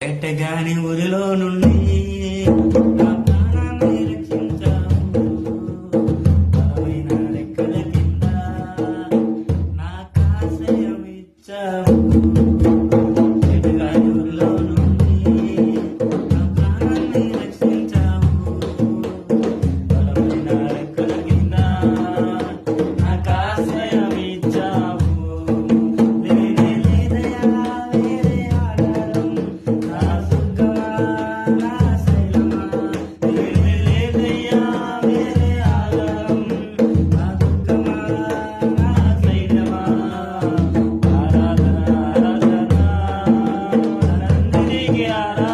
పెట్టగాని ఊరిలో నుండి నా ప్రాణాన్ని రక్షించావు. బలమైన రెక్కల కింద నాకాశ్రయం ఇచ్చావు. పెట్టగాని ఊరిలో నుండి నా ప్రాణాన్ని రక్షించావు. బలమైన రెక్కల కింద నాకాశ్రయం ఇచ్చావు. లేనే లేదయా వేరే ఆధారం, నా దుర్గమా నా శైలమా. లేనే లేదయ్యా వేరే ఆధారం, నా దుర్గమా నా శైలమా. ఆరాధన ఆరాధన అనంతునికి ఆరాధన.